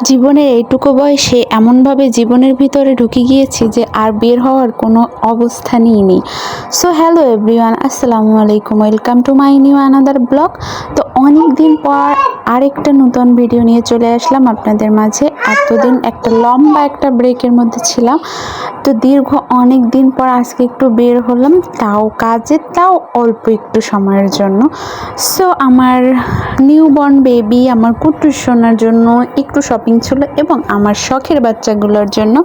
জীবনে এইটুকু বয়সে এমনভাবে জীবনের ভিতরে ঢুকে গিয়েছি যে আর বের হওয়ার কোনো অবস্থানই নেই। সো হ্যালো এভরিওয়ান, আসসালামু আলাইকুম, welcome to my new another blog. তো অনেক দিন পর আরেকটা নতুন ভিডিও নিয়ে চলে আসলাম আপনাদের মাঝে। এতদিন একটা লম্বা একটা ব্রেকের মধ্যে ছিলাম, তো দীর্ঘ অনেক দিন পর আজকে একটু বের হলাম, তাও কাজে, তাও অল্প একটু সময়ের জন্য। সো আমার নিউবর্ন বেবি, আমার কুট্টু সোনার জন্য একটু শপিং ছিল এবং আমার শখের বাচ্চাগুলোর জন্য,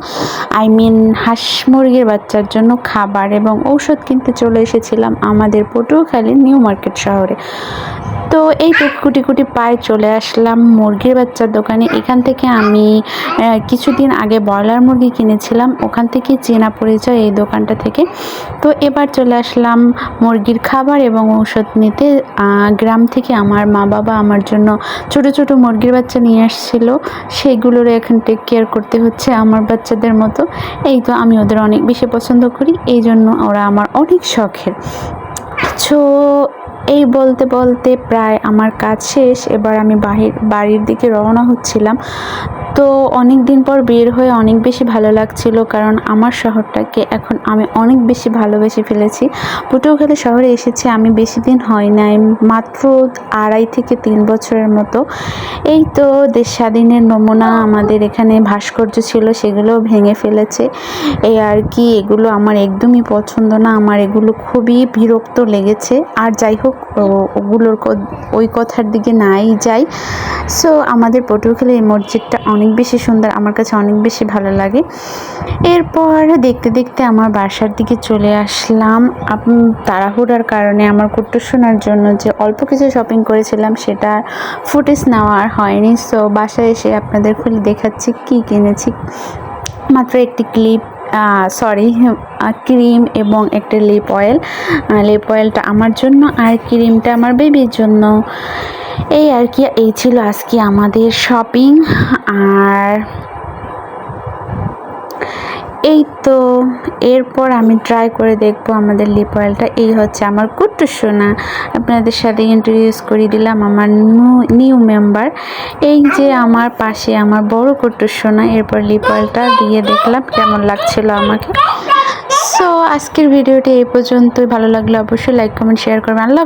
হাঁস মুরগির বাচ্চার জন্য খাবার এবং ঔষধ কিনতে চলে এসেছিলাম আমাদের পটুয়াখালীর নিউ মার্কেট শহরে। তো এই তো কুটি কুটি পায়ে চলে আসলাম মুরগির বাচ্চার দোকানে। এখান থেকে আমি কিছুদিন আগে ব্রয়লার মুরগি কিনেছিলাম, ওখান থেকে চেনা পরিচয় এই দোকানটা থেকে। তো এবার চলে আসলাম মুরগির খাবার এবং ঔষধ নিতে। গ্রাম থেকে আমার মা বাবা আমার জন্য ছোট ছোট মুরগির বাচ্চা নিয়ে আসছিল, সেইগুলোর এখন টেক কেয়ার করতে হচ্ছে আমার বাচ্চাদের মতো। এই তো আমি ওদের অনেক বেশি পছন্দ করি, এই জন্য ওরা আমার অনেক শখের। সো এই বলতে বলতে প্রায় আমার কাজ শেষ, এবার আমি বাড়ির দিকে রওনা হচ্ছিলাম। তো অনেক দিন পর বের হয়ে অনেক বেশি ভালো লাগছিল, কারণ আমার শহরটাকে এখন আমি অনেক বেশি ভালোবেসে ফেলেছি। পটুয়াখালী শহরে এসেছি আমি বেশি দিন হয় নাই, মাত্র 2.5 থেকে 3 বছরের মতো। এই তো দেশ স্বাধীনের নমুনা আমাদের এখানে ভাস্কর্য ছিল, সেগুলোও ভেঙে ফেলেছে। এই আর কি, এগুলো আমার একদমই পছন্দ না, আমার এগুলো খুবই বিরক্ত লেগেছে। আর যাই হোক, ওই কথার দিকে নাই যাই। সো আমাদের পটুয়াখালী এই মসজিদটা অনেক বেশি সুন্দর, আমার কাছে অনেক বেশি ভালো লাগে। এরপর দেখতে দেখতে আমার বাসার দিকে চলে আসলাম। তাড়াহুড়ার কারণে আমার কুট্টু শোনার জন্য যে অল্প কিছু শপিং করেছিলাম সেটা ফুটেজ নেওয়া আর হয়নি। সো বাসায় এসে আপনাদের খুলে দেখাচ্ছি কি কিনেছি। মাত্র একটি ক্রিম এবং একটা লিপ অয়েলটা আমার জন্য আর ক্রিমটা আমার বেবির জন্য। এই আর কি, এই ছিল আজকে আমাদের শপিং। আর এই তো এরপর আমি ট্রাই করে দেখবো আমাদের লিপ অয়েলটা। এই হচ্ছে আমার কুট্টু সোনা, আপনাদের সাথে ইন্ট্রোডিউস করে দিলাম আমার নিউ মেম্বার। এই যে আমার পাশে আমার বড় কুট্টু সোনা। এরপর লিপ অয়েলটা দিয়ে দেখলাম কেমন লাগছিল আমাকে। সো আজকের ভিডিওটি এই পর্যন্তই। ভালো লাগলে অবশ্যই লাইক কমেন্ট শেয়ার করবেন। আল্লাহ।